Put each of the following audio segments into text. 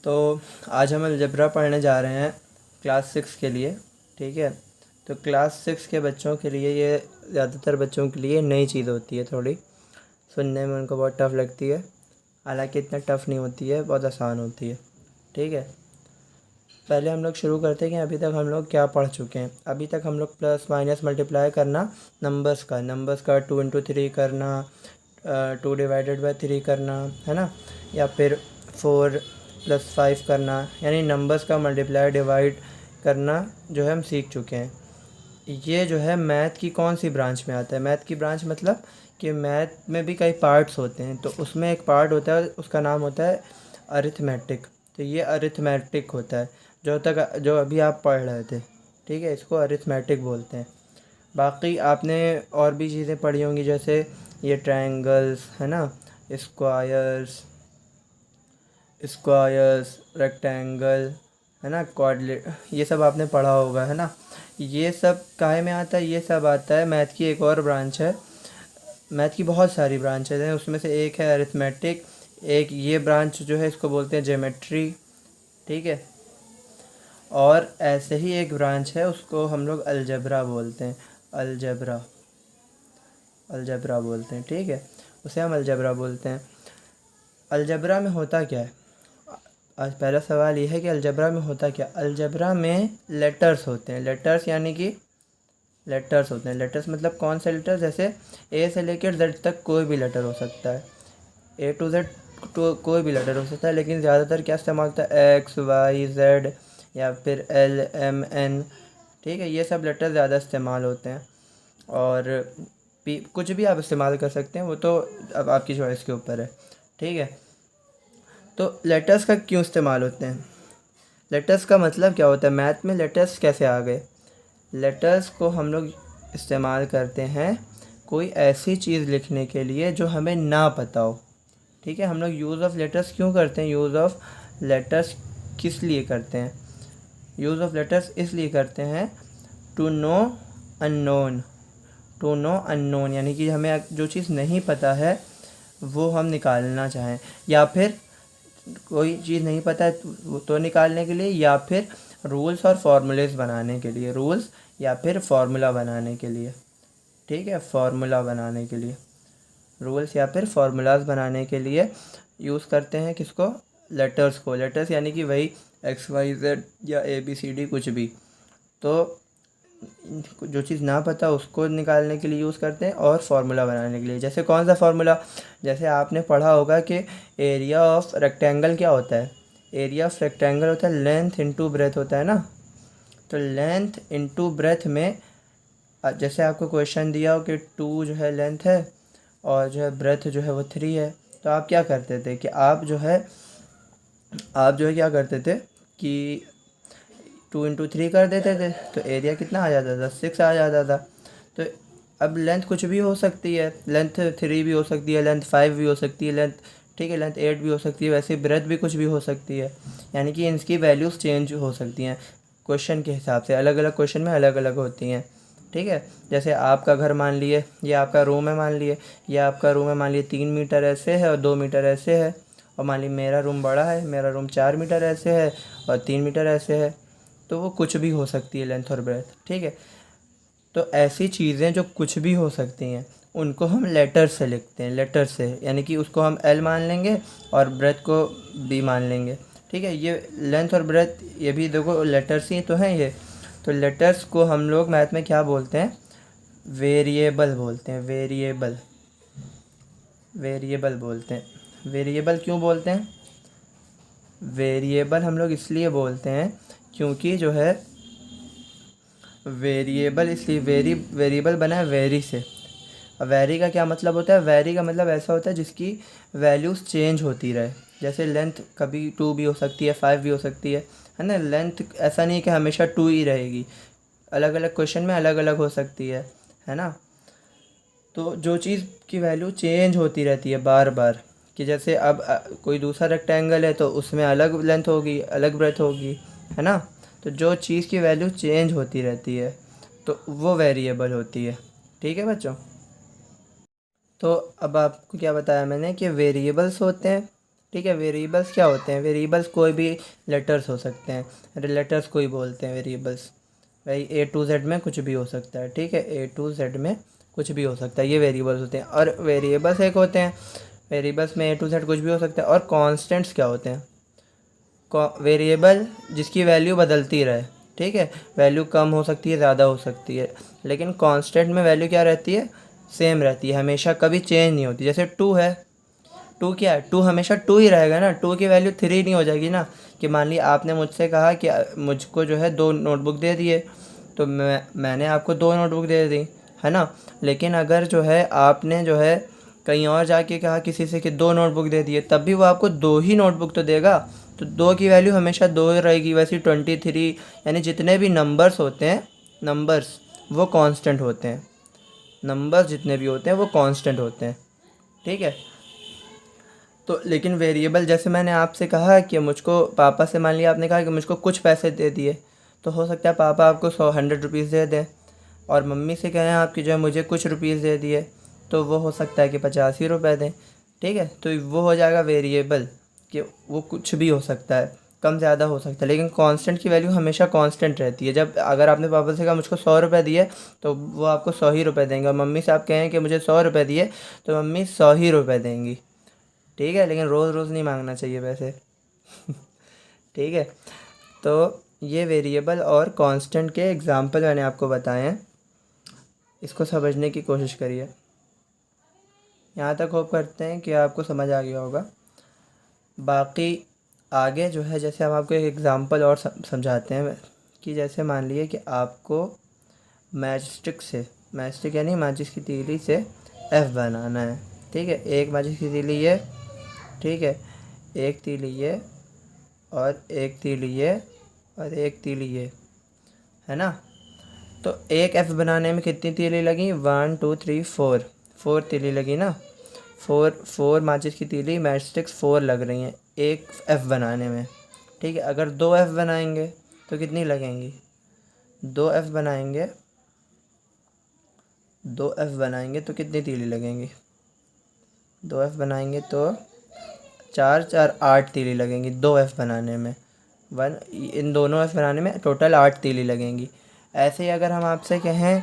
तो आज हम अलजेब्रा पढ़ने जा रहे हैं क्लास 6 के लिए। ठीक है, तो क्लास 6 के बच्चों के लिए ये ज़्यादातर बच्चों के लिए नई चीज़ होती है, थोड़ी सुनने में उनको बहुत टफ़ लगती है। हालांकि इतना टफ़ नहीं होती है, बहुत आसान होती है। ठीक है, पहले हम लोग शुरू करते हैं कि अभी तक हम लोग क्या पढ़ चुके हैं। अभी तक हम लोग प्लस माइनस मल्टीप्लाई करना, नंबर्स का 2 × 3 करना, 2/3 करना, है ना, या फिर 4 + 5 करना, यानी नंबर्स का मल्टीप्लाई डिवाइड करना जो है हम सीख चुके हैं। ये जो है मैथ की कौन सी ब्रांच में आता है? मैथ की ब्रांच मतलब कि मैथ में भी कई पार्ट्स होते हैं, तो उसमें एक पार्ट होता है, उसका नाम होता है अरिथमेटिक। तो ये अरिथमेटिक होता है जो अभी आप पढ़ रहे थे। ठीक है, इसको अरिथमेटिक बोलते हैं। बाकी आपने और भी चीज़ें पढ़ी होंगी, जैसे ये ट्रायंगल्स, है ना, स्क्वायर्स स्क्वायर्स रेक्टेंगल, है ना, क्वाड्रिलेट, ये सब आपने पढ़ा होगा, है ना। ये सब काहे में आता है? ये सब आता है मैथ की एक और ब्रांच है। मैथ की बहुत सारी ब्रांचेज हैं, उसमें से एक है अरिथमेटिक। एक ये ब्रांच जो है इसको बोलते हैं ज्योमेट्री। ठीक है, और ऐसे ही एक ब्रांच है, उसको हम लोग अलजेब्रा बोलते हैं। अलजेब्रा अलजेब्रा बोलते हैं। ठीक है, उसे हम अलजेब्रा बोलते हैं। अलजेब्रा में होता क्या है? आज पहला सवाल ये है कि अलजेब्रा में होता क्या? अलजेब्रा में लेटर्स होते हैं। लेटर्स यानी कि लेटर्स होते हैं। लेटर्स मतलब कौन से लेटर्स? जैसे ए से लेकर जेड तक कोई भी लेटर हो सकता है। A to Z तो कोई भी लेटर हो सकता है, लेकिन ज़्यादातर क्या इस्तेमाल होता है? XYZ या फिर LMN। ठीक है, ये सब लेटर ज़्यादा इस्तेमाल होते हैं। और कुछ भी आप इस्तेमाल कर सकते हैं, वो तो अब आपकी चॉइस के ऊपर है। ठीक है, तो लेटर्स का क्यों इस्तेमाल होते हैं? लेटर्स का मतलब क्या होता है? मैथ में लेटर्स कैसे आ गए? लेटर्स को हम लोग इस्तेमाल करते हैं कोई ऐसी चीज़ लिखने के लिए जो हमें ना पता हो। ठीक है, हम लोग यूज़ ऑफ लेटर्स क्यों करते हैं? यूज़ ऑफ लेटर्स किस लिए करते हैं? यूज़ ऑफ लेटर्स इसलिए करते हैं to know unknown. To know unknown यानी कि हमें जो चीज़ नहीं पता है वो हम निकालना चाहें, या फिर कोई चीज़ नहीं पता है तो निकालने के लिए, या फिर रूल्स और फार्मूलेस बनाने के लिए। रूल्स या फिर फार्मूला बनाने के लिए। ठीक है, फार्मूला बनाने के लिए, रूल्स या फिर फार्मूलाज बनाने के लिए यूज़ करते हैं किसको? लेटर्स को। लेटर्स यानी कि वही XYZ या ABCD कुछ भी। तो जो चीज़ ना पता उसको निकालने के लिए यूज़ करते हैं, और फार्मूला बनाने के लिए। जैसे कौन सा फार्मूला? जैसे आपने पढ़ा होगा कि एरिया ऑफ रेक्टेंगल क्या होता है? एरिया ऑफ रेक्टेंगल होता है लेंथ इंटू ब्रेथ होता है ना। तो लेंथ इंटू ब्रेथ में जैसे आपको क्वेश्चन दिया हो कि 2 जो है लेंथ है और जो है ब्रेथ जो है वो 3 है, तो आप क्या करते थे कि आप जो है क्या करते थे कि 2 × 3 कर देते थे, तो एरिया कितना आ जाता था? 6 आ जाता था। तो अब लेंथ कुछ भी हो सकती है, लेंथ 3 भी हो सकती है, लेंथ 5 भी हो सकती है, लेंथ, ठीक है, लेंथ 8 भी हो सकती है। वैसे ब्रेथ भी कुछ भी हो सकती है, यानी कि इनकी वैल्यूज़ चेंज हो सकती हैं क्वेश्चन के हिसाब से। अलग अलग क्वेश्चन में अलग अलग होती हैं। ठीक है, जैसे आपका घर मान लिए, ये आपका रूम है मान लिए, ये आपका रूम है मान लिए 3 मीटर ऐसे है और 2 मीटर ऐसे है। और मान ली मेरा रूम बड़ा है, मेरा रूम 4 मीटर ऐसे है और 3 मीटर ऐसे है। तो वो कुछ भी हो सकती है लेंथ और ब्रेथ। ठीक है, तो ऐसी चीज़ें जो कुछ भी हो सकती हैं उनको हम लेटर से लिखते हैं। लेटर से यानी कि उसको हम L मान लेंगे और ब्रेथ को B मान लेंगे। ठीक है, ये लेंथ और ब्रेथ ये भी देखो लेटर्स ही तो हैं ये। तो लेटर्स को हम लोग मैथ में क्या बोलते हैं? वेरिएबल बोलते हैं। वेरिएबल बोलते हैं। वेरिएबल क्यों बोलते हैं? वेरिएबल हम लोग इसलिए बोलते हैं क्योंकि जो है वेरिएबल इसलिए वेरिएबल बना है वेरी से। अब वेरी का क्या मतलब होता है? वेरी का मतलब ऐसा होता है जिसकी वैल्यूज़ चेंज होती रहे। जैसे लेंथ कभी 2 भी हो सकती है, 5 भी हो सकती है ना। लेंथ ऐसा नहीं कि हमेशा 2 ही रहेगी, अलग अलग क्वेश्चन में अलग अलग हो सकती है ना। तो जो चीज़ की वैल्यू चेंज होती रहती है बार बार, कि जैसे अब कोई दूसरा रेक्टेंगल है तो उसमें अलग लेंथ होगी, अलग ब्रेथ होगी, है ना। तो जो चीज़ की वैल्यू चेंज होती रहती है तो वो वेरिएबल होती है। ठीक है बच्चों, तो अब आपको क्या बताया मैंने कि वेरिएबल्स होते हैं ठीक है। वेरिएबल्स क्या होते हैं? वेरिएबल्स कोई भी लेटर्स हो सकते हैं, लेटर्स को ही बोलते हैं वेरिएबल्स। भाई ए टू जेड में कुछ भी हो सकता है, ठीक है, ए टू जेड में कुछ भी हो सकता है, ये वेरिएबल्स होते हैं। और वेरिएबल्स एक होते हैं, वेरिएबल्स में ए टू जेड कुछ भी हो सकता है। और कांस्टेंट्स क्या होते हैं? वेरिएबल जिसकी वैल्यू बदलती रहे, ठीक है, वैल्यू कम हो सकती है, ज़्यादा हो सकती है, लेकिन कांस्टेंट में वैल्यू क्या रहती है? सेम रहती है, हमेशा कभी चेंज नहीं होती। जैसे टू है, टू क्या है? टू हमेशा टू ही रहेगा ना, टू की वैल्यू थ्री नहीं हो जाएगी ना। कि मान लिया आपने मुझसे कहा कि मुझको जो है 2 नोटबुक दे दिए, तो मैंने आपको 2 नोटबुक दे दी, है ना। लेकिन अगर जो है आपने जो है कहीं और जाके कहा किसी से कि 2 नोटबुक दे दिए, तब भी वो आपको 2 ही नोटबुक तो देगा। तो 2 की वैल्यू हमेशा 2 रहेगी। वैसे 23, यानी जितने भी नंबर्स होते हैं, नंबर्स वो कांस्टेंट होते हैं, नंबर्स जितने भी होते हैं वो कांस्टेंट होते हैं, ठीक है। तो लेकिन वेरिएबल, जैसे मैंने आपसे कहा कि मुझको पापा से, मान लिया आपने कहा कि मुझको कुछ पैसे दे दिए, तो हो सकता है पापा आपको 100 दे दें। और मम्मी से कहें आपकी जो है मुझे कुछ रुपीज़ दे दिए, तो वो हो सकता है कि 85 दें, ठीक है। तो वो हो जाएगा वेरिएबल, कि वो कुछ भी हो सकता है, कम ज़्यादा हो सकता है, लेकिन कांस्टेंट की वैल्यू हमेशा कांस्टेंट रहती है। जब अगर आपने पापा से कहा मुझको 100 दिए, तो वो आपको 100 ही रुपये देंगे। और मम्मी से आप कहें कि मुझे 100 दिए, तो मम्मी 100 ही रुपये देंगी, ठीक है। लेकिन रोज़ रोज़ नहीं मांगना चाहिए पैसे। ठीक है। तो ये वेरिएबल और कांस्टेंट के एग्जांपल मैंने आपको बताए हैं, इसको समझने की कोशिश करिए। यहाँ तक होप करते हैं कि आपको समझ आ गया होगा। बाकी आगे जो है, जैसे हम आपको एक एग्जांपल और समझाते हैं, कि जैसे मान लिए कि आपको मैचस्टिक से, मैचस्टिक यानी माचिस की तीली से एफ बनाना है, ठीक है। एक माचिस की तीली ये, ठीक है, एक तीली ये, और एक तीली ये, और एक तीली ये, है ना। तो एक एफ बनाने में कितनी तीली लगी? 1 2 3 4, 4 तीली लगी ना। 4 माचिस की तीली, मैच स्टिक्स 4 लग रही हैं एक एफ बनाने में, ठीक है। अगर 2 एफ बनाएंगे तो कितनी लगेंगी? 2 एफ बनाएंगे, 2 एफ बनाएंगे तो कितनी तीली लगेंगी? 2 एफ बनाएंगे तो 4 4 8 तीली लगेंगी 2 एफ बनाने में। इन दोनों एफ बनाने में टोटल 8 तीली लगेंगी। ऐसे ही अगर हम आपसे कहें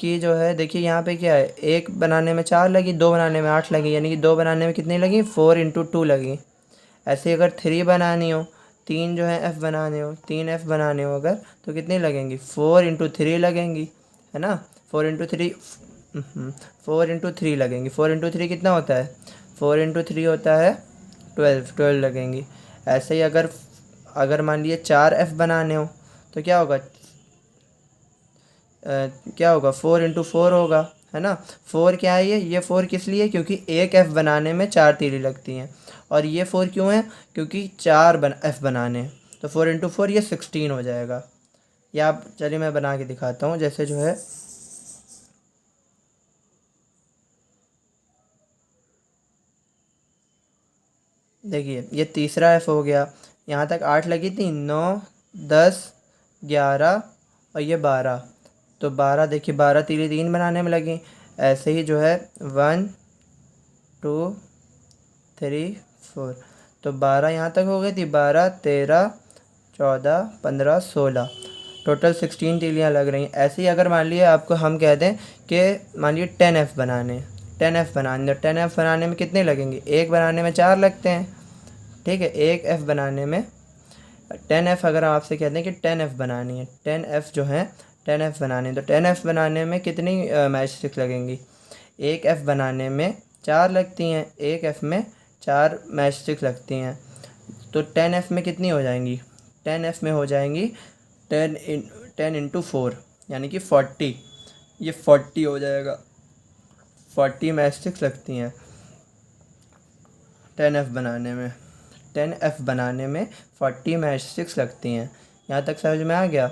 कि जो है, देखिए यहाँ पे क्या है, एक बनाने में 4 लगी, 2 बनाने में 8 लगी, यानी कि 2 बनाने में कितनी लगी? 4 × 2 लगी। ऐसे ही अगर 3 बनानी हो, 3 जो है एफ़ बनाने हो, 3 एफ़ बनाने हो अगर, तो कितनी लगेंगी? 4 × 3 लगेंगी, है ना। 4 × 3 4 × 3 लगेंगी। 4 × 3 कितना होता है? 4 × 3 होता है 12 लगेंगी। ऐसे ही अगर अगर मान लिए 4 एफ़ बनाने हो, तो क्या होगा? क्या होगा? 4 × 4 होगा, है ना। 4 क्या है? ये 4 किस लिए? क्योंकि एक एफ़ बनाने में 4 तीली लगती हैं। और ये 4 क्यों है? क्योंकि 4 एफ़ बनाने हैं। तो 4 × 4 ये 16 हो जाएगा। या आप चलिए मैं बना के दिखाता हूँ। जैसे जो है, देखिए ये तीसरा एफ़ हो गया। यहाँ तक 8 लगी थी, 9 10 11 और ये 12। तो 12, देखिए 12 तीली 3 बनाने में लगी। ऐसे ही जो है 1 2 3 4, तो 12 यहाँ तक हो गई थी। 12 13 14 15 16, टोटल 16 तीलियाँ लग रही हैं। ऐसे ही अगर मान लिए आपको हम कह दें कि मान लिए 10 एफ़ बनाने, 10 एफ़ बनाने, तो 10 एफ़ बनाने में कितने लगेंगे? एक बनाने में 4 लगते हैं, ठीक है। एक एफ़ बनाने में 10 एफ़, अगर हम आपसे कहते हैं कि 10 एफ़ बनानी है, 10 एफ़ जो है 10 एफ़ बनानी है, तो 10 एफ़ बनाने में कितनी मैच स्टिक्स लगेंगी? एक एफ़ बनाने में 4 लगती हैं, एक एफ़ में 4 मैच स्टिक्स लगती हैं। तो 10 एफ़ में कितनी हो जाएंगी? 10 एफ़ में हो जाएंगी 10 × 4, यानी कि 40। ये 40 हो जाएगा, 40 मैच स्टिक्स लगती हैं 10 एफ़ बनाने में। 10 एफ़ बनाने में 40 मैच स्टिक्स लगती हैं। यहाँ तक समझ में आ गया?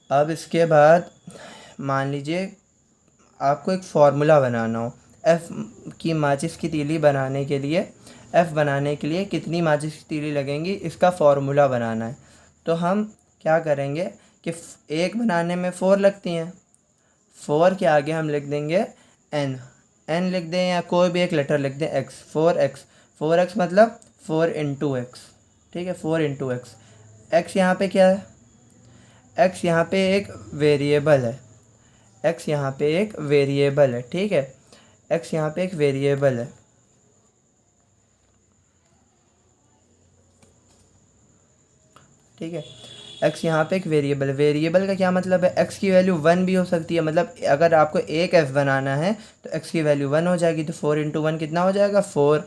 अब इसके बाद मान लीजिए आपको एक फ़ॉर्मूला बनाना हो, एफ़ की माचिस की तीली बनाने के लिए, एफ़ बनाने के लिए कितनी माचिस की तीली लगेंगी, इसका फ़ॉर्मूला बनाना है। तो हम क्या करेंगे कि एक बनाने में 4 लगती हैं, 4 के आगे हम लिख देंगे n, n लिख दें या कोई भी एक लेटर लिख दें x, 4x। 4x मतलब 4 इंटू एक्स, ठीक है, 4 इंटू एक्स। एक्स यहाँ पे क्या है, एक्स यहाँ पे एक वेरिएबल है, एक्स यहाँ पे एक वेरिएबल है, ठीक है, एक्स यहाँ पे एक वेरिएबल है, ठीक है, एक्स यहाँ पे एक वेरिएबल है। वेरिएबल का क्या मतलब है, एक्स की वैल्यू 1 भी हो सकती है, मतलब अगर आपको एक एफ़ बनाना है तो एक्स की वैल्यू 1 हो जाएगी, तो 4 इंटू 1 कितना हो जाएगा, 4।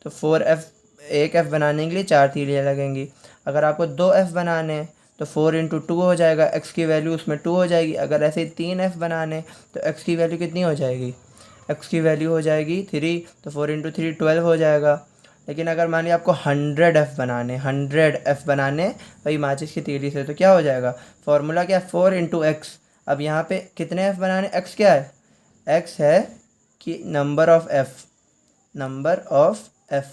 तो 4 एफ़, एक एफ़ बनाने के लिए 4 तीलियाँ लगेंगी। अगर आपको 2 एफ़ बनाने हैं तो 4 इंटू 2 हो जाएगा, एक्स की वैल्यू उसमें 2 हो जाएगी। अगर ऐसे 3 एफ़ बनाने तो एक्स की वैल्यू कितनी हो जाएगी, एक्स की वैल्यू हो जाएगी 3, तो 4 इंटू 3 12 हो जाएगा। लेकिन अगर मान लिया आपको 100 एफ़ बनाने वही माचिस की तीली से, तो क्या हो जाएगा, फॉर्मूला क्या है, 4 इंटू एक्स। अब यहाँ पे कितने एफ़ बनाने, एक्स क्या है, एक्स है कि number of F, number of F,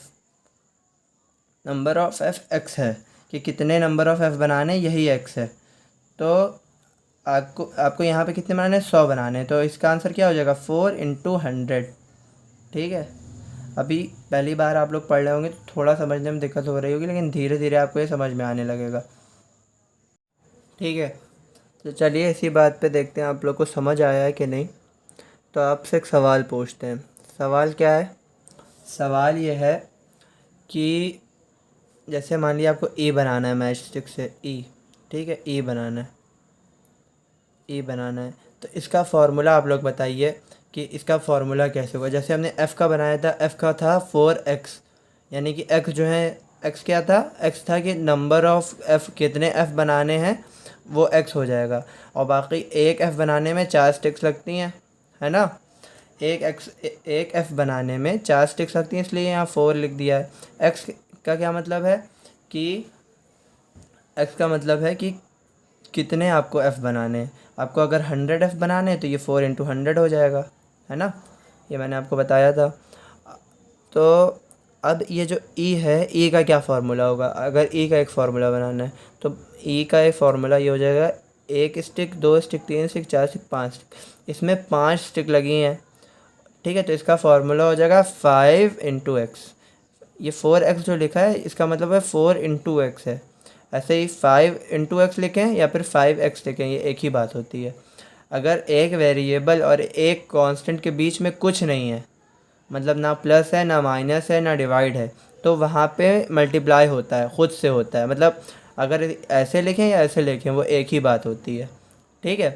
number of F x है कि कितने नंबर ऑफ़ एफ़ बनाने, यही एक्स है। तो आपको यहाँ पे कितने बनाने, 100 बनाने, तो इसका आंसर क्या हो जाएगा, 4 इंटू 100, ठीक है। अभी पहली बार आप लोग पढ़ रहे होंगे तो थोड़ा समझने में दिक्कत हो रही होगी, लेकिन धीरे धीरे आपको ये समझ में आने लगेगा, ठीक है। तो चलिए इसी बात पे देखते हैं आप लोग को समझ आया है कि नहीं। तो आपसे एक सवाल पूछते हैं। सवाल क्या है, सवाल ये है कि जैसे मान लिया आपको ई बनाना है, मैच स्टिक से ई, ठीक है, ई बनाना है, ई बनाना है, तो इसका फार्मूला आप लोग बताइए कि इसका फार्मूला कैसे होगा। जैसे हमने एफ़ का बनाया था, एफ़ का था 4x, यानी कि एक्स जो है, एक्स क्या था, एक्स था कि नंबर ऑफ़ एफ़, कितने एफ़ बनाने हैं वो एक्स हो जाएगा। और बाकी एक एफ़ बनाने में 4 स्टिक्स लगती हैं, है ना, एक एफ़ बनाने में 4 स्टिक्स लगती हैं, इसलिए यहाँ 4 लिख दिया है। एक्स का क्या मतलब है कि, एक्स का मतलब है कि कितने आपको एफ़ बनाने हैं। आपको अगर 100 एफ़ बनाने हैं तो ये 4 इंटू 100 हो जाएगा, है ना, ये मैंने आपको बताया था। तो अब ये जो ई है, ई का क्या फार्मूला होगा, अगर ई का एक फार्मूला बनाना है तो ई का एक फार्मूला ये हो जाएगा, 1 stick, 2 stick, 3 stick, 4 stick, 5 stick, इसमें 5 स्टिक लगी हैं, ठीक है। तो इसका फार्मूला हो जाएगा 5 इंटू एक्स। ये 4x जो लिखा है इसका मतलब है 4 इंटू एक्स है। ऐसे ही 5 इंटू एक्स लिखें या फिर 5x लिखें, ये एक ही बात होती है। अगर एक वेरिएबल और एक कांस्टेंट के बीच में कुछ नहीं है, मतलब ना प्लस है, ना माइनस है, ना डिवाइड है, तो वहाँ पे मल्टीप्लाई होता है, ख़ुद से होता है। मतलब अगर ऐसे लिखें या ऐसे लिखें वो एक ही बात होती है, ठीक है।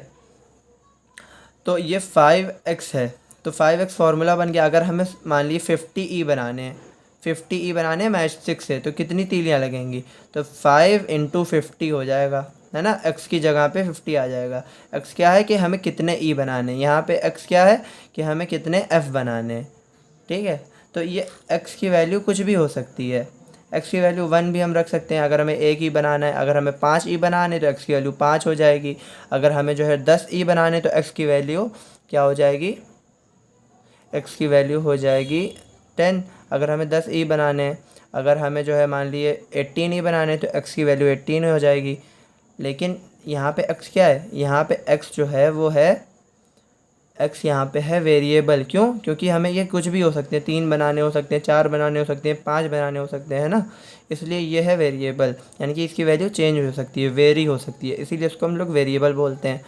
तो ये 5x है, तो 5x फार्मूला बन गया। अगर हमें मान लीजिए 50e बनाने हैं, 50e बनाने हैं मैच स्टिक से, तो कितनी तीलियाँ लगेंगी, तो 5 इंटू 50 हो जाएगा, है ना, x की जगह पे 50 आ जाएगा। x क्या है कि हमें कितने e बनाने हैं, यहाँ पे x क्या है कि हमें कितने f बनाने हैं, ठीक है। तो ये x की वैल्यू कुछ भी हो सकती है, x की वैल्यू 1 भी हम रख सकते हैं। अगर हमें 1 ई बनाना है, अगर हमें 5 ई बनाने तो x की वैल्यू 5 हो जाएगी। अगर हमें जो है 10 ई बनाने तो x की वैल्यू क्या हो जाएगी, x की वैल्यू हो जाएगी 10। अगर हमें 10 ई बनाने हैं, अगर हमें जो है मान लिए 18 ई बनाने तो x की वैल्यू 18 हो जाएगी। लेकिन यहाँ पे x क्या है, यहाँ पे x जो है वो है, x यहाँ पे है वेरिएबल। क्यों, क्योंकि हमें ये कुछ भी हो सकते हैं, 3 बनाने हो सकते हैं, 4 बनाने हो सकते हैं, 5 बनाने हो सकते हैं, ना, इसलिए ये है वेरिएबल, यानी कि इसकी वैल्यू चेंज हो सकती है, वेरी हो सकती है, इसीलिए इसको हम लोग वेरिएबल बोलते हैं।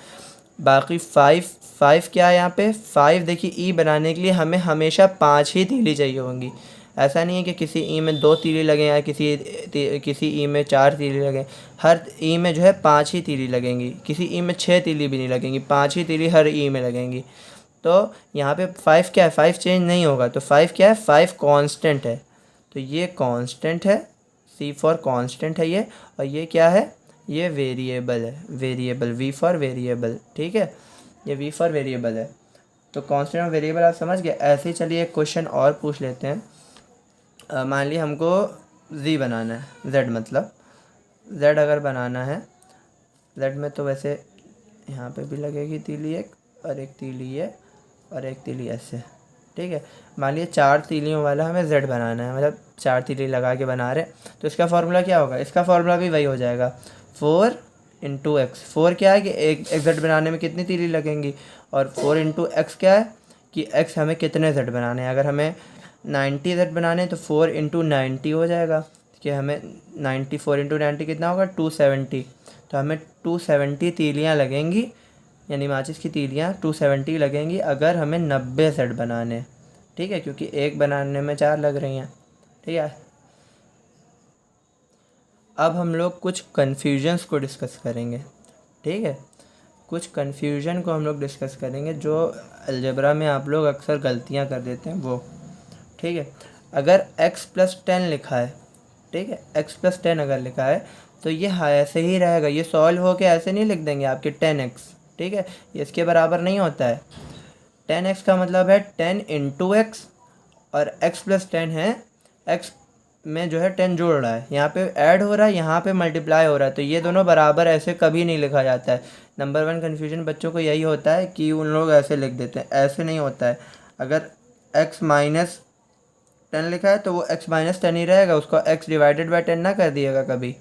बाकी 5 क्या है यहाँ पे, 5 देखिए ई बनाने के लिए हमें हमेशा 5 ही तीली चाहिए होंगी। ऐसा नहीं है कि किसी ई में 2 तीली लगें या किसी ई में 4 तीली लगें। हर ई में जो है 5 ही तीली लगेंगी, किसी ई में 6 तीली भी नहीं लगेंगी, 5 ही तीली हर ई में लगेंगी। तो यहाँ पे 5 क्या है, 5 चेंज नहीं होगा, तो 5 क्या है, 5 कांस्टेंट है, तो ये कांस्टेंट है, C फॉर कांस्टेंट है ये। और ये क्या है, ये वेरिएबल है, वेरिएबल, V फॉर वेरिएबल, ठीक है, ये V फॉर वेरिएबल है। तो कांस्टेंट और वेरिएबल आप समझ गए। ऐसे ही चलिए एक क्वेश्चन और पूछ लेते हैं। मान ली हमको Z बनाना है, Z मतलब Z अगर बनाना है, Z में तो वैसे यहाँ पे भी लगेगी तीली एक, और एक तीली है, और एक तीली ऐसे, ठीक है। मान लीजिए 4 तीलियों वाला हमें Z बनाना है, मतलब 4 तीली लगा के बना रहे, तो इसका फार्मूला क्या होगा, इसका फार्मूला भी वही हो जाएगा, 4 इंटू एक्स। 4 क्या है कि एक Z बनाने में कितनी तीली लगेंगी, और 4 इंटू एक्स क्या है कि x हमें कितने Z बनाने हैं। अगर हमें 90 सेट बनाने हैं तो 4 × 90 हो जाएगा कि हमें 4 × 90 कितना होगा 270। तो हमें 270 तीलियाँ लगेंगी, यानी माचिस की तीलियाँ 270 लगेंगी अगर हमें 90 सेट बनाने। ठीक है, क्योंकि एक बनाने में 4 लग रही हैं। ठीक है, अब हम लोग कुछ कन्फ्यूजन्स को डिस्कस करेंगे। ठीक है, कुछ कन्फ्यूजन को हम लोग डिस्कस करेंगे जो अलजेब्रा में आप लोग अक्सर गलतियां कर देते हैं वो। ठीक है, अगर x+10 लिखा है, ठीक है, x+10 अगर लिखा है तो ये ऐसे ही रहेगा, ये सॉल्व हो के ऐसे नहीं लिख देंगे आपके 10x। ठीक है, ये इसके बराबर नहीं होता है। 10x का मतलब है 10 × x, और x+10 है x में जो है 10 जोड़ रहा है, यहाँ पे ऐड हो रहा है, यहाँ पे मल्टीप्लाई हो रहा है, तो ये दोनों बराबर ऐसे कभी नहीं लिखा जाता है। नंबर 1 कन्फ्यूजन बच्चों को यही होता है कि उन लोग ऐसे लिख देते हैं, ऐसे नहीं होता है। अगर x-10 लिखा है तो वो x-10 ही रहेगा, उसको x/10 ना कर दिएगा कभी।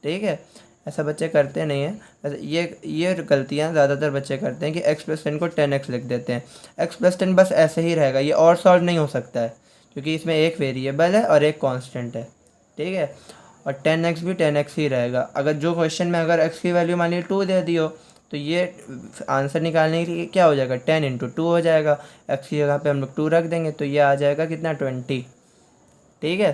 ठीक है, ऐसा बच्चे करते नहीं हैं। ये गलतियाँ ज़्यादातर बच्चे करते हैं कि x+10 को 10x लिख देते हैं। x+10 बस ऐसे ही रहेगा, ये और सॉल्व नहीं हो सकता है क्योंकि इसमें एक वेरिएबल है और एक कांस्टेंट है। ठीक है, और 10x भी 10x ही रहेगा। अगर जो क्वेश्चन में अगर x की वैल्यू मान लीजिए 2 दे दी हो तो ये आंसर निकालने के लिए क्या हो जाएगा 10 × 2 हो जाएगा। x की जगह पे हम लोग 2 रख देंगे तो ये आ जाएगा कितना 20। ठीक है,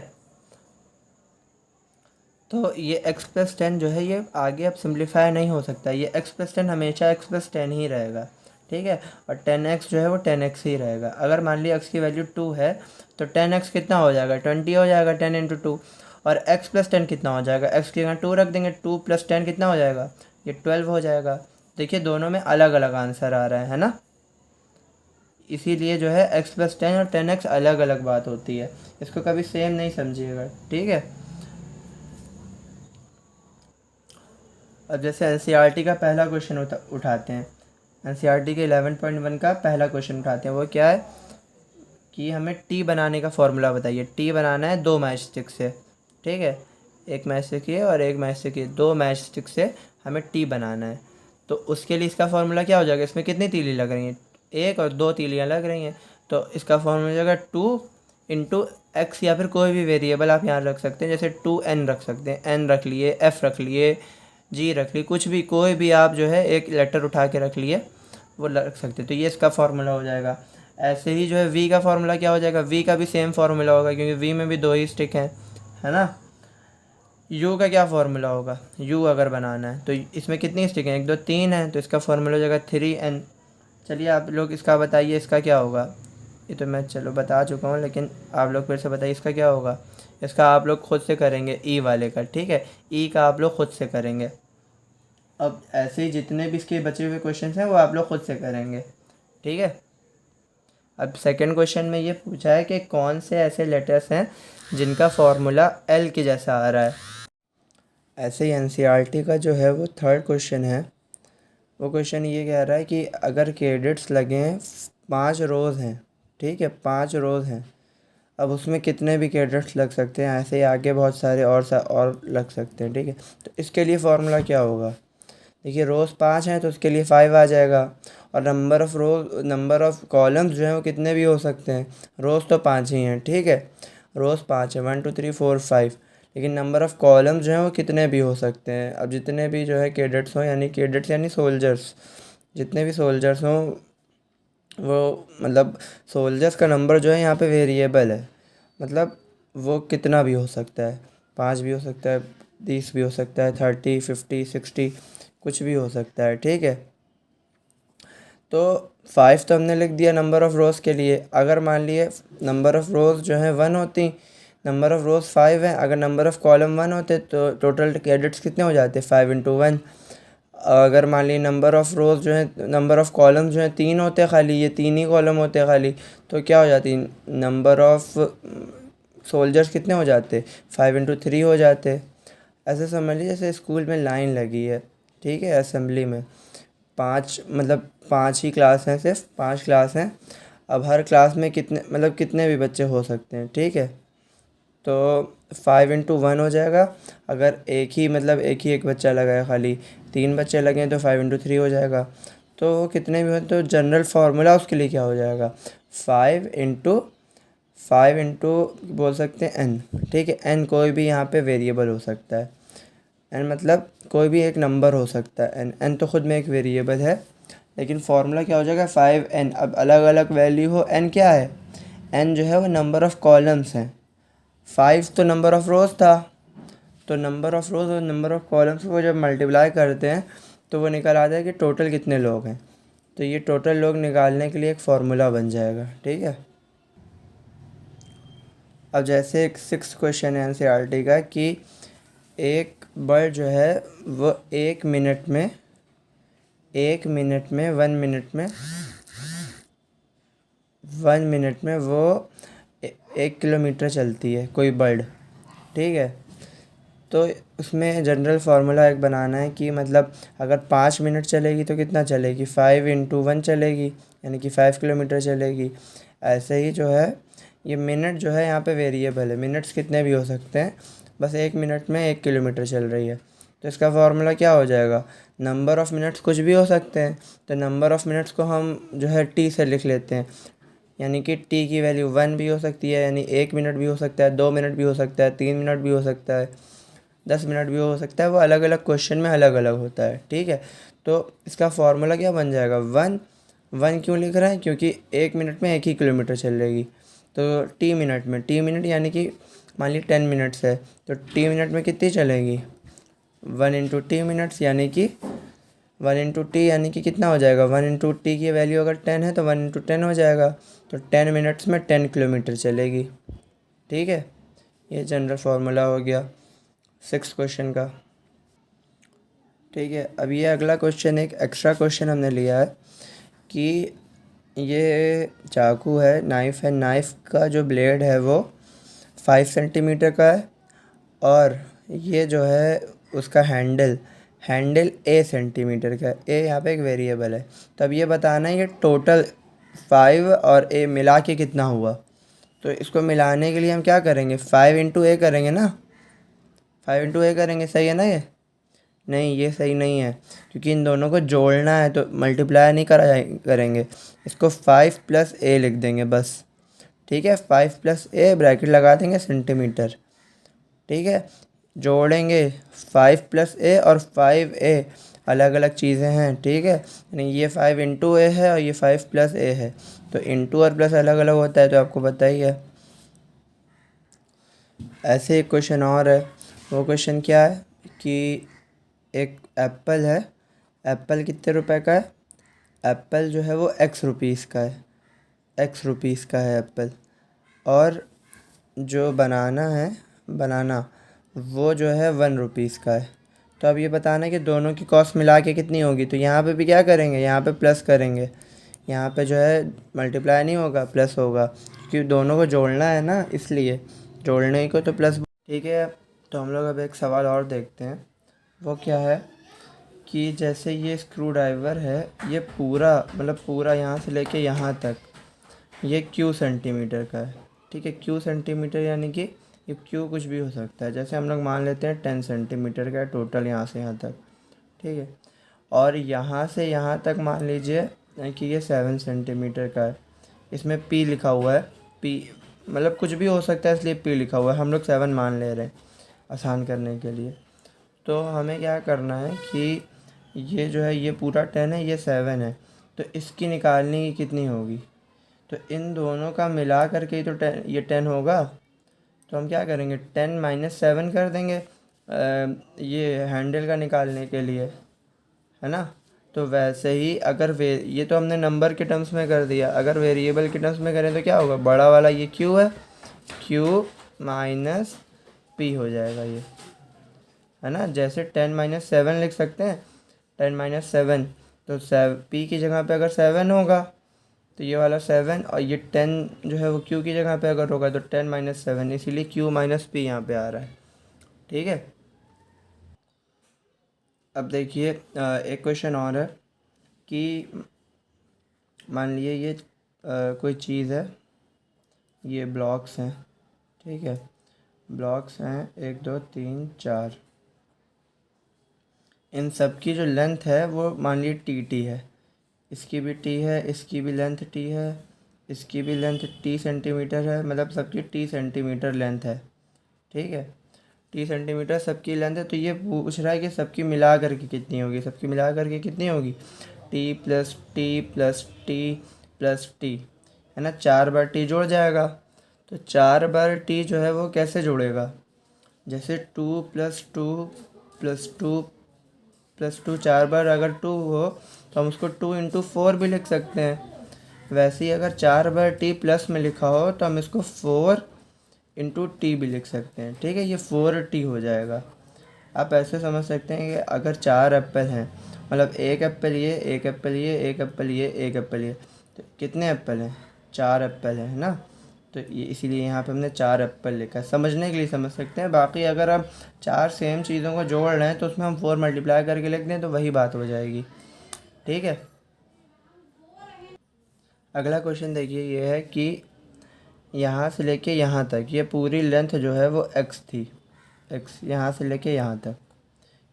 तो ये x+10 जो है ये आगे अब सिंप्लीफाई नहीं हो सकता, ये x+10 हमेशा x+10 ही रहेगा। ठीक है, और 10x जो है वो 10x ही रहेगा। अगर मान लिया x की वैल्यू 2 है तो 10x कितना हो जाएगा 20 हो जाएगा 10 × 2, और x+10 कितना हो जाएगा, x की जगह 2 रख देंगे, 2 + 10 कितना हो जाएगा, ये 12 हो जाएगा। देखिए दोनों में अलग अलग आंसर आ रहा है ना, इसीलिए जो है x+10 और 10x अलग अलग बात होती है, इसको कभी सेम नहीं समझिएगा। ठीक है, अब जैसे एनसीईआरटी का पहला क्वेश्चन उठाते हैं, एनसीईआरटी के 11.1 का पहला क्वेश्चन उठाते हैं। वो क्या है कि हमें टी बनाने का फॉर्मूला बताइए। टी बनाना है 2 मैच स्टिक से। ठीक है, एक मैच स्टिक ये और एक मैच स्टिक ये, 2 मैच स्टिक से हमें टी बनाना है। तो उसके लिए इसका फॉर्मूला क्या हो जाएगा, इसमें कितनी तीली लग रही हैं, 1 और 2 तीलियाँ लग रही हैं, तो इसका फॉर्मूला हो जाएगा 2 × x, या फिर कोई भी वेरिएबल आप यहाँ रख सकते हैं, जैसे 2n रख सकते हैं, n रख लिए, f रख लिए, जी रख ली, कुछ भी कोई भी आप जो है एक लेटर उठा के रख लिए वो रख सकते हैं। तो ये इसका फार्मूला हो जाएगा। ऐसे ही जो है वी का फार्मूला क्या हो जाएगा, वी का भी सेम फार्मूला होगा क्योंकि वी में भी 2 ही स्टिक हैं, है ना। यू का क्या फार्मूला होगा, यू अगर बनाना है तो इसमें कितनी स्टिक हैं, 1 2 3 है, तो इसका फार्मूला हो जाएगा 3n। चलिए आप लोग इसका बताइए इसका क्या होगा। ये तो मैं चलो बता चुका हूँ, लेकिन आप लोग फिर से बताइए इसका क्या होगा। इसका आप लोग खुद से करेंगे ई वाले का। ठीक है, ई का आप लोग खुद से करेंगे। अब ऐसे ही जितने भी इसके बचे हुए क्वेश्चंस हैं वो आप लोग खुद से करेंगे। ठीक है, अब सेकंड क्वेश्चन में ये पूछा है कि कौन से ऐसे लेटर्स हैं जिनका फॉर्मूला एल के जैसा आ रहा है। ऐसे ही एनसीईआरटी का जो है वो थर्ड क्वेश्चन है। वो क्वेश्चन ये कह रहा है कि अगर कैडेट्स लगे हैं 5 रोज़ हैं, ठीक है 5 रोज़ हैं, अब उसमें कितने भी कैडेट्स लग सकते हैं, ऐसे ही आगे बहुत सारे और लग सकते हैं। ठीक है, तो इसके लिए फार्मूला क्या होगा, देखिए रोज़ 5 हैं तो उसके लिए 5 आ जाएगा, और नंबर ऑफ़ कॉलम्स जो हैं वो कितने भी हो सकते हैं, रोज़ तो 5 ही हैं। ठीक है, रोज़ 5 है, 1 2 3 4 5, लेकिन नंबर ऑफ़ कॉलम्स जो हैं वो कितने भी हो सकते हैं। अब जितने भी जो है कैडेट्स हों, यानी कैडेट्स यानी सोल्जर्स, जितने भी सोल्जर्स हों वो मतलब सोल्जर्स का नंबर जो है यहाँ पे वेरिएबल है, मतलब वो कितना भी हो सकता है, 5 भी हो सकता है, 30 भी हो सकता है, 30 50 60 कुछ भी हो सकता है। ठीक है, तो 5 तो हमने लिख दिया नंबर ऑफ़ रोज़ के लिए। अगर मान लिए नंबर ऑफ़ रोज़ जो है 1 होती, नंबर ऑफ़ रोज़ 5 है, अगर नंबर ऑफ़ कॉलम 1 होते तो टोटल कैडेट्स कितने हो जाते 5 × 1। अगर मान ली नंबर ऑफ़ रोज़ जो है नंबर ऑफ़ कॉलम जो है 3 होते खाली, ये 3 ही कॉलम होते खाली, तो क्या हो जाती नंबर ऑफ़ सोल्जर्स कितने हो जाते 5 × 3 हो जाते। ऐसे समझ लीजिए जैसे स्कूल में लाइन लगी है, ठीक है, असेंबली में 5 मतलब 5 ही क्लास हैं, सिर्फ 5 क्लास हैं। अब हर क्लास में कितने मतलब कितने भी बच्चे हो सकते हैं। ठीक है, तो 5 × 1 हो जाएगा। अगर एक बच्चा लगा है खाली, 3 बच्चे लगे हैं तो 5 × 3 हो जाएगा। तो वो कितने भी हो तो जनरल फार्मूला उसके लिए क्या हो जाएगा 5 × 5 इंटू बोल सकते हैं n, ठीक है। n कोई भी यहाँ पे वेरिएबल हो सकता है, n मतलब कोई भी एक नंबर हो सकता है। n तो ख़ुद में एक वेरिएबल है, लेकिन फार्मूला क्या हो जाएगा 5n। अब अलग अलग वैल्यू हो, n क्या है, n जो है वो नंबर ऑफ़ कॉलम्स हैं, 5 तो नंबर ऑफ़ रोज़ था। तो नंबर ऑफ़ रोज़ और नंबर ऑफ़ कॉलम्स को जब मल्टीप्लाई करते हैं तो वो निकल आता है कि टोटल कितने लोग हैं। तो ये टोटल लोग निकालने के लिए एक फार्मूला बन जाएगा, ठीक है। अब जैसे एक 6 क्वेश्चन है एनसीईआरटी का कि एक बर्ड जो है वो 1 मिनट में वो 1 किलोमीटर चलती है कोई बर्ड, ठीक है। तो उसमें जनरल फार्मूला एक बनाना है कि मतलब अगर 5 मिनट चलेगी तो कितना चलेगी, 5 इंटू 1 चलेगी, यानी कि 5 किलोमीटर चलेगी। ऐसे ही जो है ये मिनट जो है यहाँ पे वेरिएबल है, मिनट्स कितने भी हो सकते हैं, बस 1 मिनट में 1 किलोमीटर चल रही है। तो इसका फार्मूला क्या हो जाएगा, नंबर ऑफ़ मिनट्स कुछ भी हो सकते हैं, तो नंबर ऑफ़ मिनट्स को हम जो है टी से लिख लेते हैं, यानी कि टी की वैल्यू 1 भी हो सकती है, यानी 1 मिनट भी हो सकता है, 2 मिनट भी हो सकता है, 3 मिनट भी हो सकता है, 10 मिनट भी हो सकता है। वो अलग अलग क्वेश्चन में अलग अलग होता है, ठीक है। तो इसका फार्मूला क्या बन जाएगा, 1 क्यों लिख रहे हैं, क्योंकि 1 मिनट में 1 ही किलोमीटर चलेगी। तो टी मिनट यानी कि मान ली 10 मिनट्स है, तो टी मिनट में कितनी चलेगी, 1 इंटू टी मिनट्स, यानी कि 1 इंटू टी यानी कि कितना हो जाएगा, 1 इंटू टी की वैल्यू अगर 10 है तो 1 इंटू 10 हो जाएगा। तो 10 मिनट्स में 10 किलोमीटर चलेगी, ठीक है। ये जनरल फार्मूला हो गया 6 क्वेश्चन का, ठीक है। अब ये अगला क्वेश्चन एक एक्स्ट्रा क्वेश्चन हमने लिया है कि ये चाकू है, नाइफ़ है, नाइफ़ का जो ब्लेड है वो 5 सेंटीमीटर का है, और ये जो है उसका हैंडल हैंडल 1 सेंटीमीटर का है। ए यहाँ पे एक वेरिएबल है। तो अब ये बताना है ये टोटल 5 और ए मिला के कितना हुआ। तो इसको मिलाने के लिए हम क्या करेंगे, 5 इंटू ए करेंगे ना, 5 इंटू ए करेंगे, सही है ना ये, नहीं ये सही नहीं है, क्योंकि इन दोनों को जोड़ना है तो मल्टीप्लाई नहीं करेंगे, इसको 5 प्लस ए लिख देंगे बस, ठीक है। 5 प्लस ए ब्रैकेट लगा देंगे सेंटीमीटर, ठीक है। जोड़ेंगे 5 प्लस ए और 5 ए अलग अलग चीज़ें हैं, ठीक है। यानी ये 5 इंटू ए है और ये 5 प्लस ए है, तो इंटू और प्लस अलग अलग होता है, तो आपको पता ही है। ऐसे एक क्वेश्चन और है, वो क्वेश्चन क्या है कि एक एप्पल है, एप्पल कितने रुपए का है, एप्पल जो है वो x रुपीज़ का है, x रुपीज़ का है एप्पल, और जो बनाना है, बनाना वो जो है 1 रुपीज़ का है। तो अब ये बताना है कि दोनों की कॉस्ट मिला के कितनी होगी। तो यहाँ पे भी क्या करेंगे, यहाँ पे प्लस करेंगे, यहाँ पे जो है मल्टीप्लाई नहीं होगा, प्लस होगा, क्योंकि दोनों को जोड़ना है ना, इसलिए जोड़ने को तो प्लस, ठीक है। तो हम लोग अब एक सवाल और देखते हैं, वो क्या है कि जैसे ये स्क्रू ड्राइवर है, ये पूरा मतलब पूरा यहाँ से लेके यहाँ तक ये क्यू सेंटीमीटर का है, ठीक है। क्यू सेंटीमीटर यानी कि ये क्यू कुछ भी हो सकता है, जैसे हम लोग मान लेते हैं 10 सेंटीमीटर का टोटल यहाँ से यहाँ तक, ठीक है। और यहाँ से यहाँ तक मान लीजिए कि ये 7 सेंटीमीटर का है, इसमें पी लिखा हुआ है, पी मतलब कुछ भी हो सकता है इसलिए पी लिखा हुआ है, हम लोग 7 मान ले रहे हैं आसान करने के लिए। तो हमें क्या करना है कि ये जो है ये पूरा 10 है, ये 7 है, तो इसकी निकालने की कितनी होगी। तो इन दोनों का मिला करके ही तो 10, ये 10 होगा। तो हम क्या करेंगे, 10 माइनस 7 कर देंगे ये हैंडल का निकालने के लिए, है ना। तो वैसे ही अगर ये तो हमने नंबर के टर्म्स में कर दिया, अगर वेरिएबल के टर्म्स में करें तो क्या होगा, बड़ा वाला ये क्यू है, क्यू माइनस पी हो जाएगा ये, है ना। जैसे 10 - 7 लिख सकते हैं, 10 - 7, तो पी की जगह पे अगर 7 होगा तो ये वाला 7, और ये 10 जो है वो क्यू की जगह पे अगर होगा तो 10 - 7, इसीलिए क्यू माइनस पी यहाँ पे आ रहा है, ठीक है। अब देखिए एक क्वेश्चन और है कि मान लिए ये कोई चीज़ है, ये ब्लॉक्स हैं, ठीक है, ब्लॉक्स हैं 1 2 3 4, इन सब की जो लेंथ है वो मान लीजिए टी है, इसकी भी टी है, इसकी भी लेंथ टी है, इसकी भी लेंथ टी सेंटीमीटर है, मतलब सबकी टी सेंटीमीटर लेंथ है, ठीक है। टी सेंटीमीटर सबकी लेंथ है, तो ये पूछ रहा है कि सबकी मिला करके कितनी होगी, सबकी मिला करके कितनी होगी, T plus T plus T plus T, है ना। 4 बार टी जुड़ जाएगा, तो 4 बार टी जो है वो कैसे जुड़ेगा, जैसे 2 + 2 + 2 4 बार अगर 2 हो तो हम उसको 2 × 4 भी लिख सकते हैं। वैसे ही अगर 4 बार टी प्लस में लिखा हो तो हम इसको 4 × टी भी लिख सकते हैं, ठीक है। ये 4t हो जाएगा। आप ऐसे समझ सकते हैं कि अगर 4 एप्पल हैं, मतलब एक एप्पल ये, एक एप्पल ये, एक एप्पल ये, एक एप्पल ये, तो कितने एप्पल हैं, 4 एप्पल है ना। तो ये इसीलिए यहाँ पे हमने 4 एप्पल लिखा है, समझने के लिए समझ सकते हैं। बाकी अगर आप 4 सेम चीज़ों को जोड़ रहे हैं तो उसमें हम 4 मल्टीप्लाई करके लिख दें तो वही बात हो जाएगी, ठीक है। अगला क्वेश्चन देखिए, ये है कि यहाँ से लेके यहाँ तक ये पूरी लेंथ जो है वो x थी, x यहाँ से लेके यहाँ तक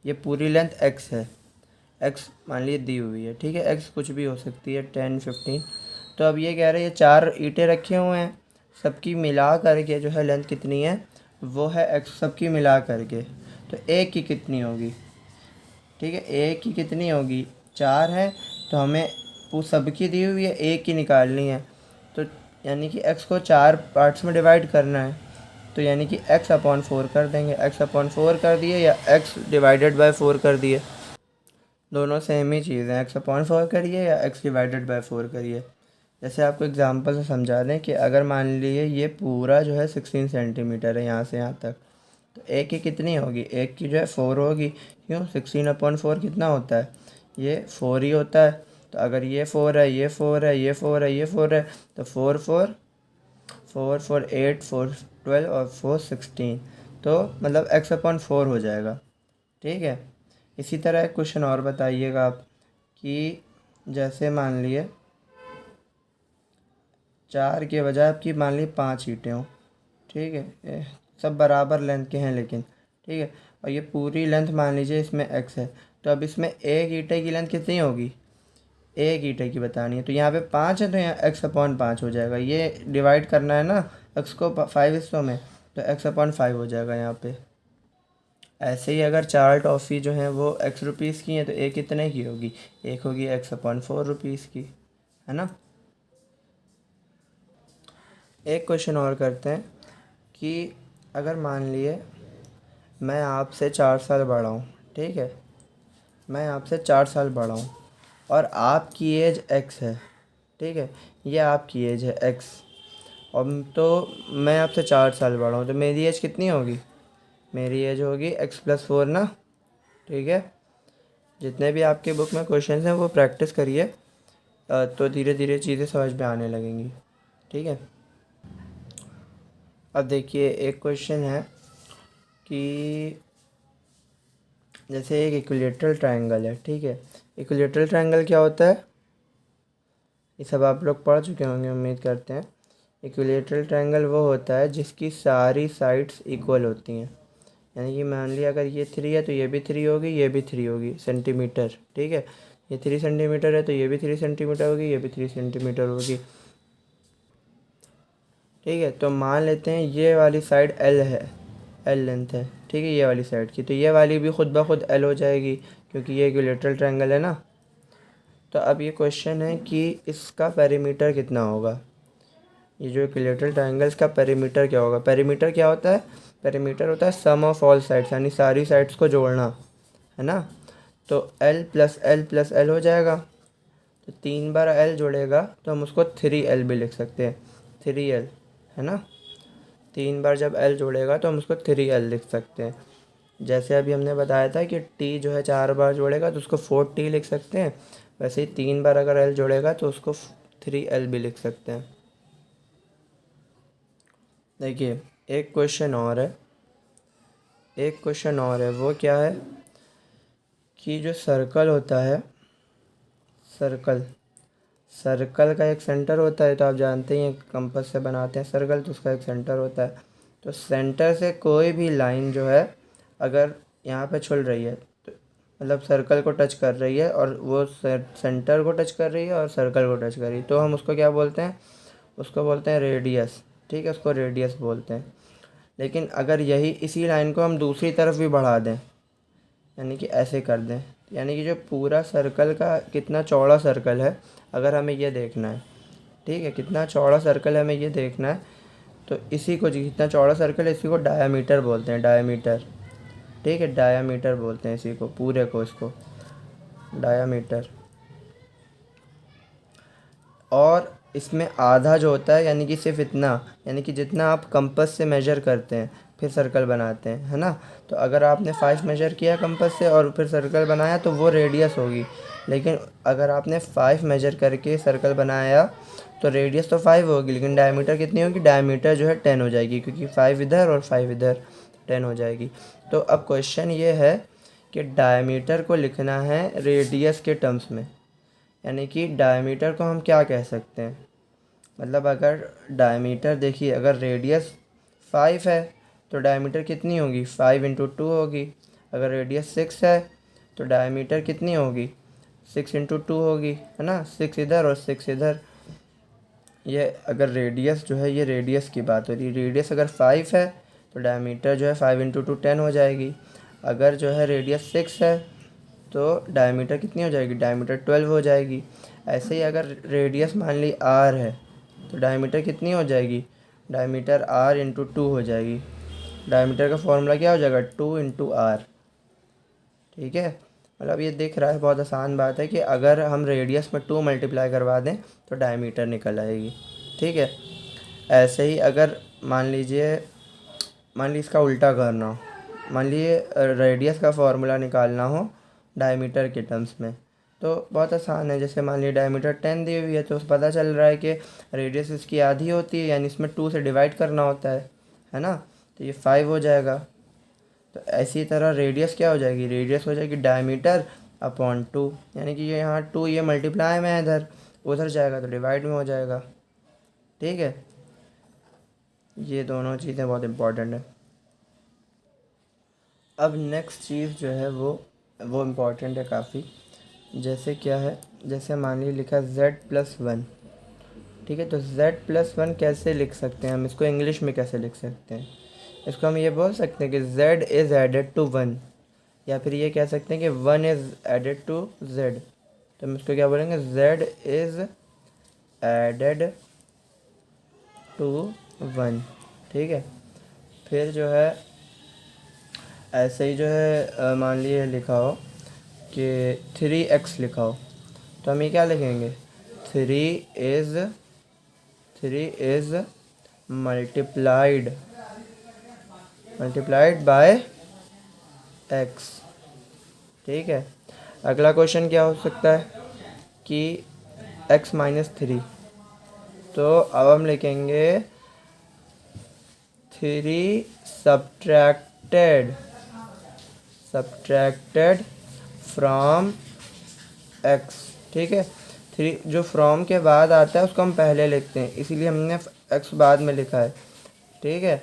ये पूरी लेंथ x है, x मान लीजिए दी हुई है, ठीक है। x कुछ भी हो सकती है, 10 15। तो अब ये कह रहे हैं ये 4 ईंटें रखे हुए हैं, सबकी मिला करके जो है लेंथ कितनी है, वो है x, सबकी मिला करके। तो एक की कितनी होगी, ठीक है, एक की कितनी होगी, 4 है, तो हमें वो सबकी दी हुई है, एक की निकालनी है। तो यानी कि x को 4 पार्ट्स में डिवाइड करना है, तो यानी कि x/4 कर देंगे, x/4 कर दिए या x/4 कर दिए, दोनों सेम ही चीज़ है। x/4 करिए या x/4 करिए। जैसे आपको एग्जांपल से समझा दें कि अगर मान लीजिए ये पूरा जो है 16 सेंटीमीटर है यहाँ से यहाँ तक, तो एक की कितनी होगी, एक की जो है 4 होगी, क्यों, 16/4 कितना होता है, ये 4 ही होता है। तो अगर ये 4 है, ये 4 है, ये 4 है, ये 4 है, तो 4 4 4 4 8 4 12 और 4 16, तो मतलब x/4 हो जाएगा, ठीक है। इसी तरह एक क्वेश्चन और बताइएगा आप कि जैसे मान लिए 4 के बजाय आपकी मान ली 5 ईंटें हों, ठीक है, सब बराबर लेंथ के हैं लेकिन, ठीक है। और ये पूरी लेंथ मान लीजिए इसमें x है, तो अब इसमें एक ईंटे की लेंथ कितनी होगी, एक ईंटे की बतानी है, तो यहाँ पे 5 है तो यहाँ x/5 हो जाएगा। ये डिवाइड करना है ना x को 5 हिस्सों में, तो x/5 हो जाएगा यहाँ पे। ऐसे ही अगर 4 टॉफ़ी जो हैं वो x रुपीज़ की हैं तो एक कितने की होगी, एक होगी x/4 रुपीज़ की, है ना। एक क्वेश्चन और करते हैं कि अगर मान लिए मैं आपसे 4 साल बड़ा हूँ, ठीक है, मैं आपसे 4 साल बड़ा हूँ और आपकी एज x है, ठीक है, ये आपकी एज है x, और तो मैं आपसे 4 साल बड़ा हूँ, तो मेरी एज कितनी होगी, मेरी एज होगी x+4 ना, ठीक है। जितने भी आपके बुक में क्वेश्चंस हैं वो प्रैक्टिस करिए, तो धीरे धीरे चीज़ें समझ में आने लगेंगी, ठीक है। अब देखिए एक क्वेश्चन है कि जैसे एक इक्विलेटरल ट्रायंगल है, ठीक है। इक्विलेटरल ट्रायंगल क्या होता है, ये सब आप लोग पढ़ चुके होंगे उम्मीद करते हैं। इक्विलेटरल ट्रायंगल वो होता है जिसकी सारी साइड्स इक्वल होती हैं, यानी कि मान लिया अगर ये 3 है तो ये भी 3 होगी, ये भी 3 होगी सेंटीमीटर, ठीक है। ये 3 सेंटीमीटर है तो ये भी 3 सेंटीमीटर होगी, ये भी 3 सेंटीमीटर होगी, ठीक है। तो मान लेते हैं ये वाली साइड L है, L लेंथ है, ठीक है, ये वाली साइड की, तो ये वाली भी खुद ब खुद L हो जाएगी क्योंकि ये इक्विलेटरल ट्रायंगल है ना। तो अब ये क्वेश्चन है कि इसका पेरीमीटर कितना होगा, ये जो इक्विलेटरल ट्रायंगल्स का पेरीमीटर क्या होगा। पेरीमीटर क्या होता है, पेरीमीटर होता है सम ऑफ ऑल साइड्स, यानी सारी साइड्स को जोड़ना, है ना। तो L + L + L हो जाएगा, तो 3 बार L जोड़ेगा तो हम उसको 3L भी लिख सकते हैं, 3L, है ना। 3 बार जब L जोड़ेगा तो हम उसको 3L लिख सकते हैं। जैसे अभी हमने बताया था कि T जो है 4 बार जोड़ेगा तो उसको 4T लिख सकते हैं, वैसे ही 3 बार अगर L जोड़ेगा तो उसको 3L भी लिख सकते हैं। देखिए एक क्वेश्चन और है, एक क्वेश्चन और है, वो क्या है कि जो सर्कल होता है, सर्कल, सर्कल का एक सेंटर होता है, तो आप जानते ही हैं कंपास से बनाते हैं सर्कल, तो उसका एक सेंटर होता है। तो सेंटर से कोई भी लाइन जो है अगर यहाँ पे छुल रही है, तो मतलब सर्कल को टच कर रही है और वो सेंटर को टच कर रही है और सर्कल को टच कर रही है, तो हम उसको क्या बोलते हैं, उसको बोलते हैं रेडियस, ठीक है, उसको रेडियस बोलते हैं। लेकिन अगर यही इसी लाइन को हम दूसरी तरफ भी बढ़ा दें, यानी कि ऐसे कर दें, यानी कि जो पूरा सर्कल का कितना चौड़ा सर्कल है अगर हमें ये देखना है, ठीक है, कितना चौड़ा सर्कल है हमें ये देखना है, तो इसी को जितना चौड़ा सर्कल है इसी को डायामीटर बोलते हैं, डायामीटर, ठीक है, डायामीटर बोलते हैं इसी को, पूरे को, इसको डायामीटर। और इसमें आधा जो होता है यानी कि सिर्फ इतना, यानी कि जितना आप कंपास से मेजर करते हैं फिर सर्कल बनाते हैं, है ना। तो अगर आपने 5 मेजर किया कंपास से और फिर सर्कल बनाया तो वो रेडियस होगी। लेकिन अगर आपने 5 मेजर करके सर्कल बनाया तो रेडियस तो 5 होगी, लेकिन डायमीटर कितनी होगी, डायमीटर जो है 10 हो जाएगी, क्योंकि 5 इधर और 5 इधर, 10 हो जाएगी। तो अब क्वेश्चन ये है कि डायमीटर को लिखना है रेडियस के टर्म्स में, यानी कि डायमीटर को हम क्या कह सकते हैं, मतलब अगर डायमीटर देखिए, अगर रेडियस 5 है तो डायमीटर कितनी होगी, 5 इंटू 2 होगी। अगर रेडियस 6 है तो डायमीटर कितनी होगी, 6 इंटू 2 होगी, है ना, 6 इधर और 6 इधर। ये अगर रेडियस जो है, ये रेडियस की बात हो रही है, रेडियस अगर 5 है तो डायमीटर जो है 5 इंटू 2 10 हो जाएगी। अगर जो है रेडियस 6 है तो डायमीटर कितनी हो जाएगी, डायमीटर 12 हो जाएगी। ऐसे ही अगर रेडियस मान ली r है तो डायमीटर कितनी हो जाएगी, डायमीटर r इंटू 2 हो जाएगी। डायमीटर का फॉर्मूला क्या हो जाएगा, 2 इंटू आर, ठीक है। मतलब ये दिख रहा है, बहुत आसान बात है कि अगर हम रेडियस में 2 मल्टीप्लाई करवा दें तो डायमीटर निकल आएगी, ठीक है। ऐसे ही अगर मान लीजिए इसका उल्टा करना हो, मान लीजिए रेडियस का फॉर्मूला निकालना हो डायमीटर के टर्म्स में, तो बहुत आसान है। जैसे मान लीजिए डायमीटर 10 दी हुई है तो पता चल रहा है कि रेडियस इसकी आधी होती है, यानी इसमें 2 से डिवाइड करना होता है ना, तो ये 5 हो जाएगा। तो ऐसी तरह रेडियस क्या हो जाएगी, रेडियस हो जाएगी डायमीटर अपॉन 2, यानी कि ये यहाँ 2 ये मल्टीप्लाई में है, इधर उधर जाएगा तो डिवाइड में हो जाएगा, ठीक है। ये दोनों चीज़ें बहुत इम्पॉर्टेंट है। अब नेक्स्ट चीज़ जो है वो इम्पॉर्टेंट है काफ़ी। जैसे क्या है, जैसे मान लीजिए लिखा है z+1, ठीक है। तो z+1 कैसे लिख सकते हैं हम, इसको इंग्लिश में कैसे लिख सकते हैं, इसको हम ये बोल सकते हैं कि z इज़ एडेड टू 1, या फिर ये कह सकते हैं कि 1 इज़ एडेड टू z। तो हम इसको क्या बोलेंगे, z इज़ एडेड टू 1, ठीक है। फिर जो है ऐसे ही जो है मान लीजिए लिखा हो कि 3x लिखा हो, तो हम ये क्या लिखेंगे, 3 इज़ मल्टीप्लाइड बाय x, ठीक है। अगला क्वेश्चन क्या हो सकता है कि x माइनस 3, तो अब हम लिखेंगे 3 सब्ट्रैक्टेड फ्रॉम x, ठीक है। 3 जो फ्रॉम के बाद आता है उसको हम पहले लिखते हैं, इसीलिए हमने x बाद में लिखा है, ठीक है।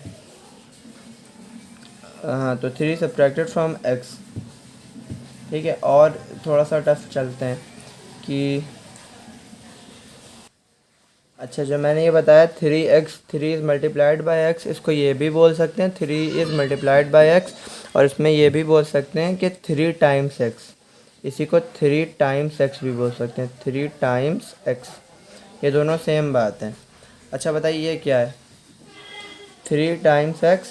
हाँ, तो 3 सब्ट्रैक्टेड फ्रॉम x, ठीक है। और थोड़ा सा टफ चलते हैं कि अच्छा, जो मैंने ये बताया 3 इज़ मल्टीप्लाइड बाय x, इसको ये भी बोल सकते हैं 3 इज़ मल्टीप्लाइड बाय x, और इसमें ये भी बोल सकते हैं कि 3 टाइम्स x, इसी को 3 टाइम्स x भी बोल सकते हैं, 3 टाइम्स x, ये दोनों सेम बात है। अच्छा बताइए ये क्या है, 3 टाइम्स x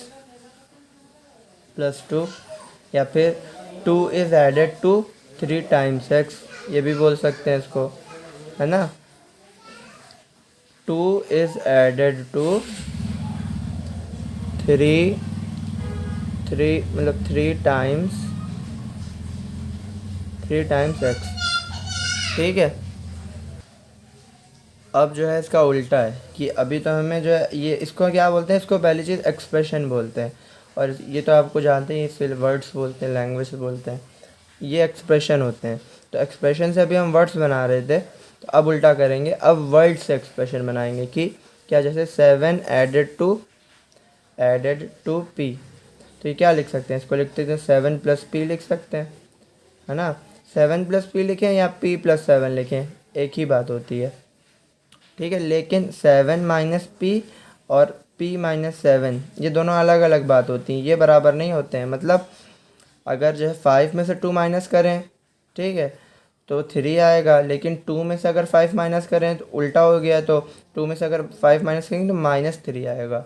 प्लस 2, या फिर 2 is added to 3 times x, ये भी बोल सकते हैं इसको, है ना। 2 इज़ एडेड टू 3 मतलब 3 टाइम्स x, ठीक है। अब जो है इसका उल्टा है कि अभी तो हमें जो है ये इसको क्या बोलते हैं, इसको पहली चीज़ एक्सप्रेशन बोलते हैं, और ये तो आपको जानते हैं, इससे वर्ड्स बोलते हैं, लैंग्वेज बोलते हैं, ये एक्सप्रेशन होते हैं। तो एक्सप्रेशन से अभी हम वर्ड्स बना रहे थे, तो अब उल्टा करेंगे, अब वर्ड से एक्सप्रेशन बनाएंगे कि क्या, जैसे 7 एडेड टू p, तो ये क्या लिख सकते हैं, इसको लिखते हैं 7 + p लिख सकते हैं, है ना। 7 + p लिखें या p + 7 लिखें, एक ही बात होती है। ठीक है। लेकिन 7 - p और p - 7 ये दोनों अलग अलग बात होती हैं, ये बराबर नहीं होते हैं। मतलब अगर जो है 5 में से 2 माइनस करें, ठीक है, तो 3 आएगा। लेकिन 2 में से अगर 5 माइनस करें तो उल्टा हो गया, तो 2 में से अगर 5 माइनस करेंगे तो -3 आएगा।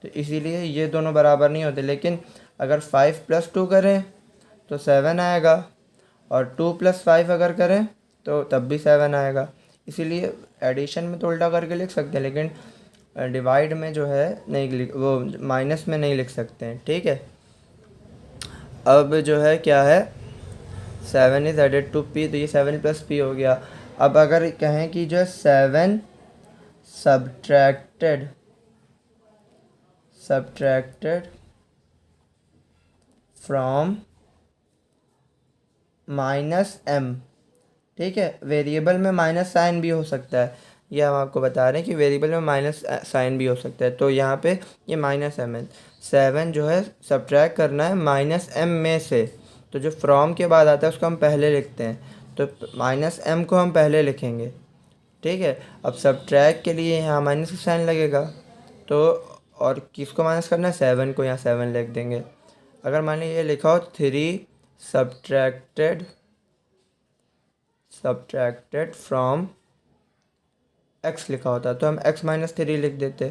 तो इसीलिए ये दोनों बराबर नहीं होते। लेकिन अगर 5 + 2 करें तो 7 आएगा, और 2 + 5 अगर करें तो तब भी 7 आएगा। इसीलिए एडिशन में तो उल्टा करके लिख सकते हैं, लेकिन डिवाइड में जो है नहीं लिख, वो माइनस में नहीं लिख सकते हैं, ठीक है। अब जो है क्या है, 7 इज़ एडेड टू p, तो ये 7 + p हो गया। अब अगर कहें कि जो है 7 सब्ट्रैक्टेड फ्रॉम -m, ठीक है। वेरिएबल में माइनस साइन भी हो सकता है, ये हम आपको बता रहे हैं कि वेरिएबल में माइनस साइन भी हो सकता है। तो यहाँ पे ये -m है। 7 जो है सब्ट्रैक्ट करना है -m में से, तो जो फ्रॉम के बाद आता है उसको हम पहले लिखते हैं, तो -m को हम पहले लिखेंगे, ठीक है। अब सब्ट्रैक्ट के लिए यहाँ माइनस का साइन लगेगा, तो और किसको माइनस करना है, 7 को, यहाँ 7 लिख देंगे। अगर मान लीजिए ये लिखा हो 3 सब्ट्रैक्टेड फ्रॉम x लिखा होता तो हम x - 3 लिख देते,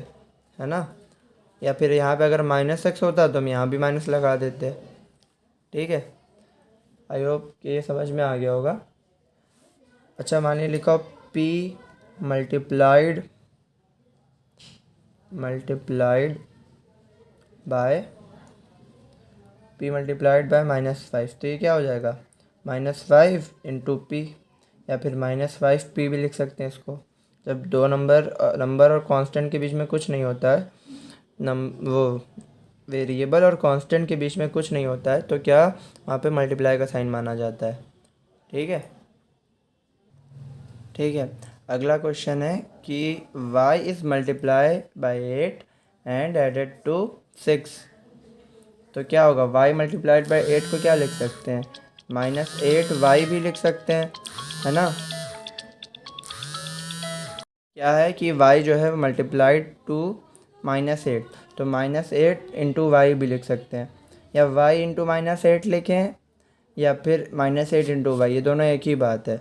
है ना। या फिर यहाँ पे अगर -x होता तो हम यहाँ भी माइनस लगा देते, ठीक है। आई होप कि ये समझ में आ गया होगा। अच्छा, मान लीजिए लिखा हो p मल्टीप्लाइड बाय -5, तो ये क्या हो जाएगा, -5 × p, या फिर -5p भी लिख सकते हैं इसको। जब दो नंबर और कांस्टेंट के बीच में कुछ नहीं होता है, वो वेरिएबल और कांस्टेंट के बीच में कुछ नहीं होता है, तो क्या वहाँ पे मल्टीप्लाई का साइन माना जाता है, ठीक है। ठीक है, अगला क्वेश्चन है कि y is multiply by 8 and added to 6, तो क्या होगा, y मल्टीप्लाइड बाई 8 को क्या लिख सकते हैं, -8y भी लिख सकते हैं, है ना। क्या है कि y जो है मल्टीप्लाइड टू -8, तो -8 × y भी लिख सकते हैं, या y × -8 लिखें, या फिर -8 × y, ये दोनों एक ही बात है।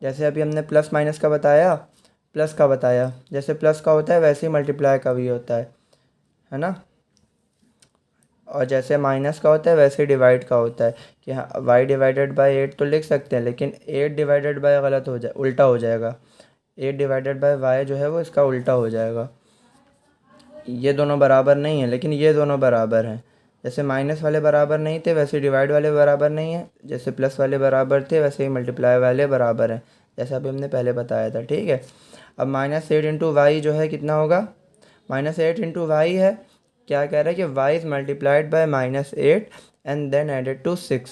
जैसे अभी हमने प्लस माइनस का बताया, प्लस का बताया, जैसे प्लस का होता है वैसे ही मल्टीप्लाई का भी होता है ना। और जैसे माइनस का होता है वैसे ही डिवाइड का होता है कि हाँ y डिवाइडेड बाई 8 तो लिख सकते हैं, लेकिन 8 डिवाइडेड बाई गलत हो जाए, उल्टा हो जाएगा। 8 डिवाइडेड बाई y जो है वो इसका उल्टा हो जाएगा। ये दोनों बराबर नहीं है, लेकिन ये दोनों बराबर हैं। जैसे माइनस वाले बराबर नहीं थे वैसे डिवाइड वाले बराबर नहीं है, जैसे प्लस वाले बराबर थे वैसे ही मल्टीप्लाई वाले बराबर हैं, जैसे अभी हमने पहले बताया था, ठीक है। अब -8 × y जो है कितना होगा, -8 × y है, क्या कह रहा है कि y is multiplied by -8 and then added to 6,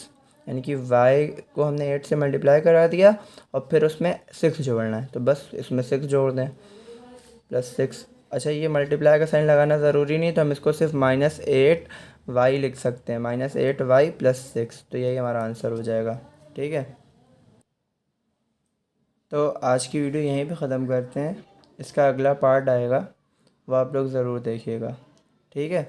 यानी कि y को हमने 8 से मल्टीप्लाई करा दिया और फिर उसमें 6 जोड़ना है, तो बस इसमें 6 जोड़ दें, +6। अच्छा, ये मल्टीप्लाई का साइन लगाना ज़रूरी नहीं, तो हम इसको सिर्फ -8y लिख सकते हैं, -8y + 6, तो यही हमारा आंसर हो जाएगा, ठीक है। तो आज की वीडियो यहीं पे ख़त्म करते हैं, इसका अगला पार्ट आएगा, वो आप लोग ज़रूर देखिएगा, ठीक है।